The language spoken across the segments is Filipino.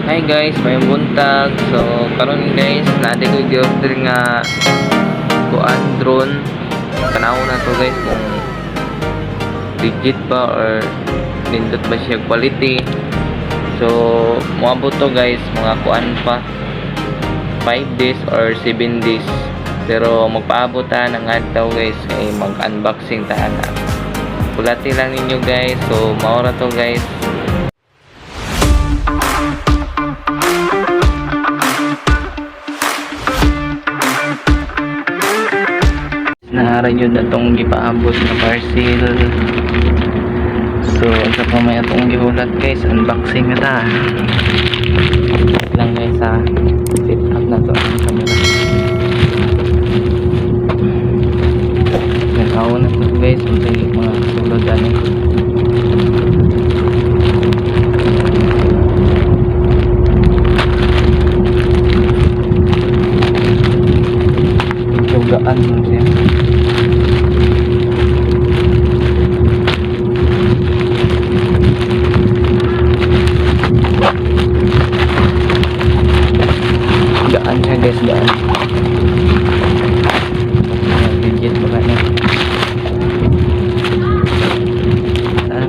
Hi guys, may buntag. So karon guys, natin ko i-order nga kuan drone. Tanaw na to guys kung legit ba or nindot ba siya quality. So moabot to guys mga kuan pa 5 days or 7 days. Pero magpaabot ta ng adlaw guys ay mag-unboxing ta na. Kulati lang ninyo guys. So maura to guys. Naharan yun na itong gipaambot na parcel. So ito pa may itong gihulat guys. Unboxing na ta. Wait lang guys ha. Set up na to ang camera. Nakaw na to guys. Ito yung mga sulod ano. Gaan mo siya. Gaan siya guys, gaan. Legit pala na.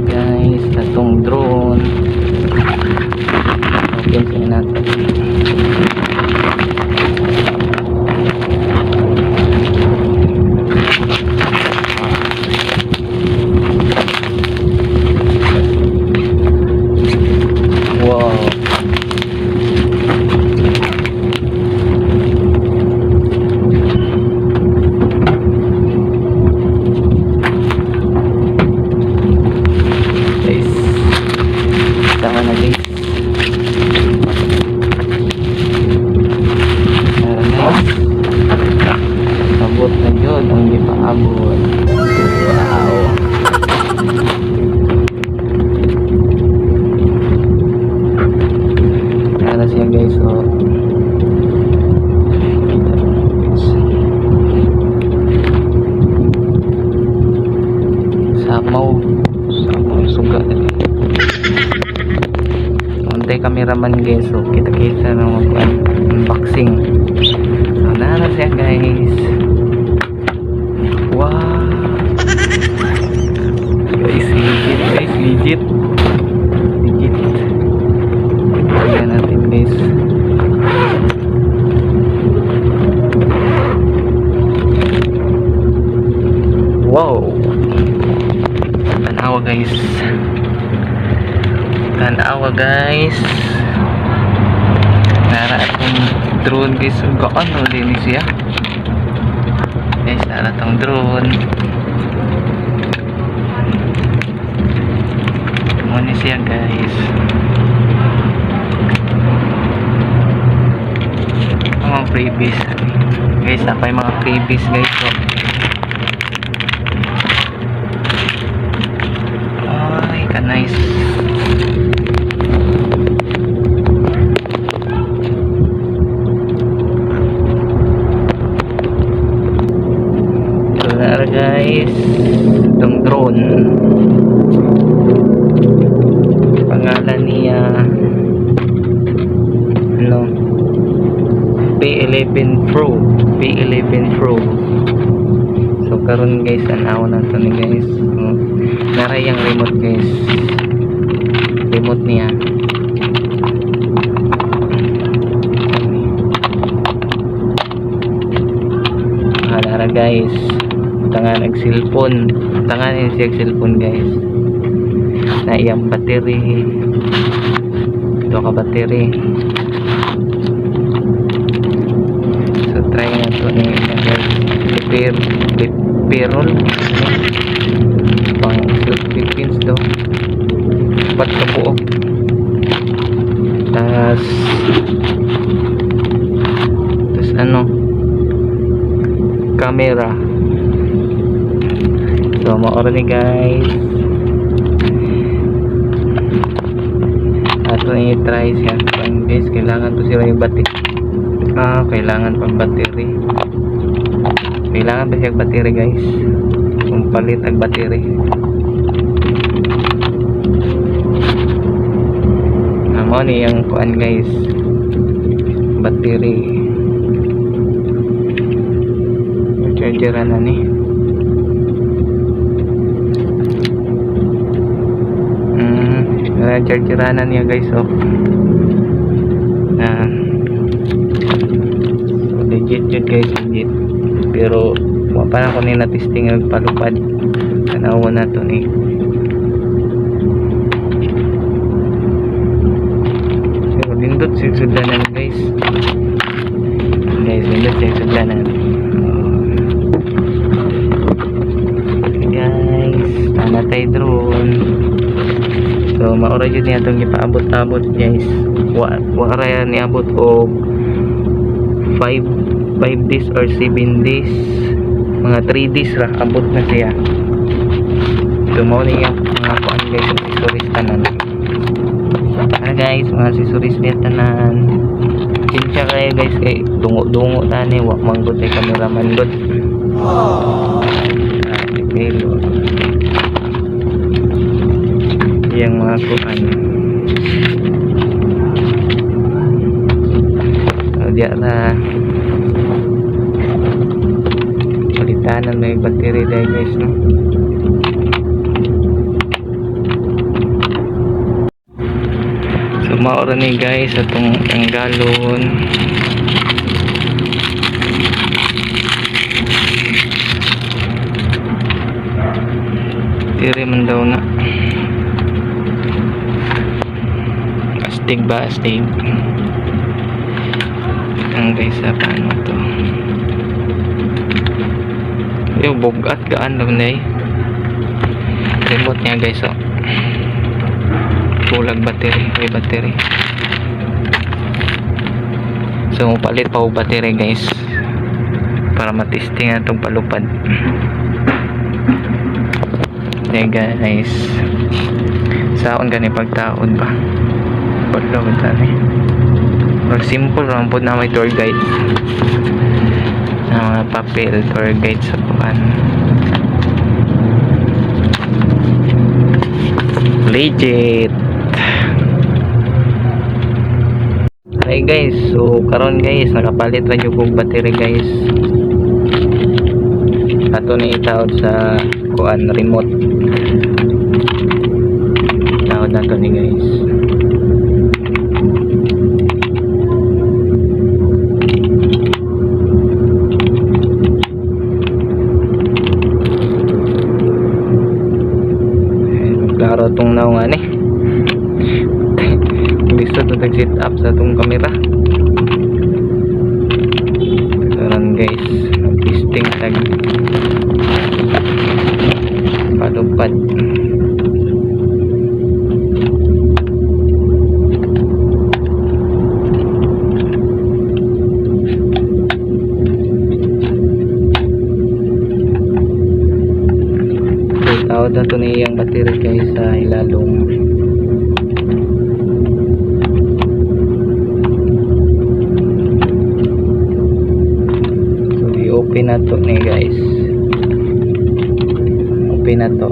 Guys, itong drone. Okay, sige natin. Abot na yun ang gipaabot. Wow. Ano siya guys, oh. Samaw suga. Antay cameraman guys, so kita-kita na mag-unboxing. So na siya guys. Wow. Guys, legit guys, legit. Legit. Ayan natin guys. Wow. Tanawa guys. Tanawa guys. Nara akong drone guys. Gaan o din siya. Guys, nara tong drone. Muna siya guys. Mga freebies. Guys, napay mga freebies guys. So, ay, ka-nice. Guys, itong drone pangalan niya ano P11 Pro. So karon guys anaw na to ni guys. Naray ang remote guys, remote niya. Nara guys, tangan ang cellphone, tangan siya cellphone guys. Na iyang battery, ito ka battery. So try na ito ni guys. Perol pang selfie pins do 4 ka buo. Tas ano, camera. So maura ni guys. Ato i-try siya guys. Kailangan to sila yung battery. Kailangan pang battery. Kailangan pa siya battery guys. Kung palit ang battery. mo ni yung kuan guys, battery charger na ni. Charger na niya guys. So legit yun guys, legit. Pero pa na ko ni na-testing nagpalupad. Tanawa na to ni. Pero lindot siya sudlanan guys. Lindot siya sudlanan. Guys, namatay drone. So maura jud niya itong ipaabot-abot guys. Wala yan niabot o 5 days or 7 days, mga 3 days ra abot na siya. So mao ni yung mga kuan guys, accessories tanan. Guys, mga accessories niya tanan. Sinsya kayo guys kay dungo-dungo tani wa manggod ay cameraman god. Pero yang mga kuan dia na palitanan may battery dahil guys, no? So maura ni guys atong tanggalon. Tiri man daw na astig ba, astig ang guys sa paano to yung bugat gaan daw na remote niya guys. So bulag battery, may battery. So palit pa o battery guys para matesting itong palupad. Okay guys, saon gani pagtaon ba paglaw tani or simple lang po na may tour guide na mga papel tour guide sa kuan legit. Hi guys, so karon guys nakapalit ra jud kog battery guys. Ato ni itaod sa kuan remote. Taod na to ni guys. Klaro tong naungan eh. Bisa to tag-set up sa tong kamera. Karon guys, testing tag palupad. Tawad na ito niyang battery guys sa ilalong. So i-open na ito ni guys. Open na ito.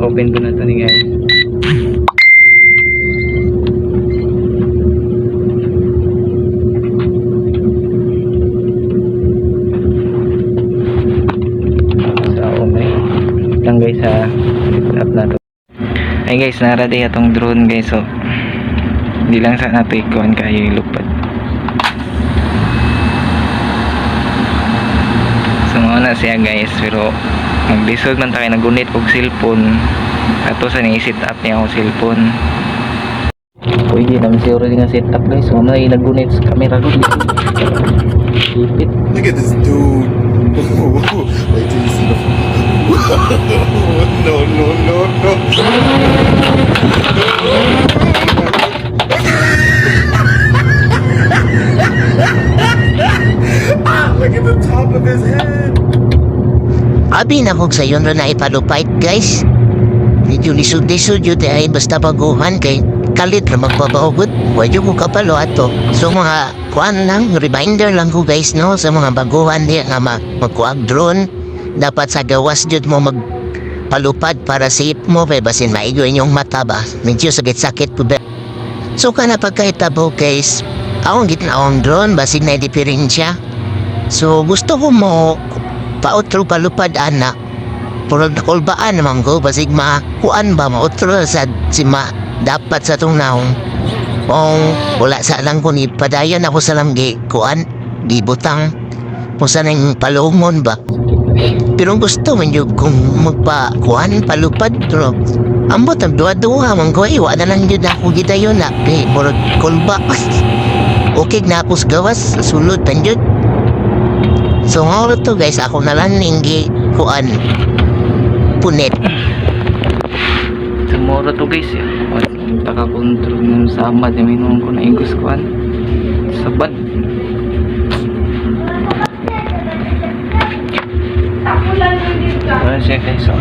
Open ko na ito ni guys. Guys ha, up na to. Ay guys, naraday atong drone guys. So hindi lang sa nato ikuan kayo ilupad. So na siya guys, pero maglisod man tayo nagunit og cellphone ato sa ni-set up niya ako cellphone. Pwede naman siguro din nga set up guys. So na nagunit sa camera ko. Ipit. Look at this dude. Wait till you see the no, no, no, no. Look at the top of his head. Abi na kog sayon ra na ipalupait guys. Medyo lisod-lisod yun ay basta baguhan kay kalit na magpapaugot. Pwede ko kapalo ato. So mga kuan lang, reminder lang ko guys no sa mga baguhan di nga magkuag drone. Dapat sa gawas jud mo magpalupad para safe mo kay basin maigo inyong mata ba. Medyo sakit-sakit po ba. So kana pagkaitabo guys, akong gitnaong drone basin na diferensya. So gusto ko mo pautro palupad ana. Puro nakulbaan naman ko basig makuan ba mautro sa sima dapat sa tong naong. Kung wala sa lang ko ni padayon ako sa lamgi kuan di butang kung saan ang palungon ba. Pero gusto man yun kung magpakuan palupad pero ambot ang duwa-duwa man ko iwa na lang yun ako gidayon na kay puro kulba. Okay na ako sa gawas sulod pan yun. So nga to guys ako na lang ninggi kuan punit. Tomorrow to guys ya. Taka-control ng sama di minum ko na igos kuan. Sabat. Ayan siya guys. So,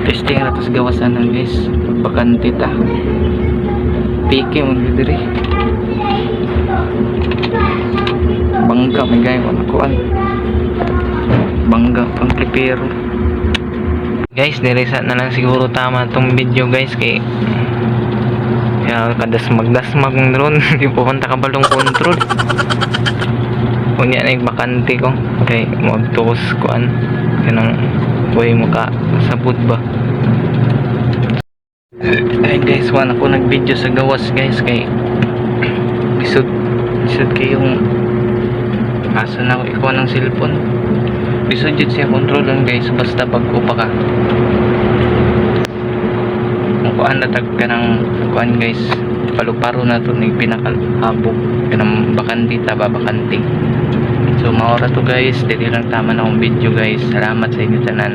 testing na tos gawasan ng guys. Bakante ta. Piki mo diri. Bangga may gaya ko nakuan. Bangga pang prepare. Guys, nireset na lang siguro tama tong video guys kay kaya magdasmag ng drone. Hindi pupunta ka balong control. Kunya na yung bakante ko kay magtukos kuan kanang buhay mo ka sabot ba. Ay guys, wala ako nag video sa gawas guys kay bisod kayong asa na ako ikuha ng cellphone. Bisod yun siya control lang guys basta pag upa ka kung kuan natag ka ng kuan guys paluparo na to ng pinakalhabog kanang bakante taba bakante. So maora to guys dili lang tama na akong video guys. Salamat sa inyo tanan.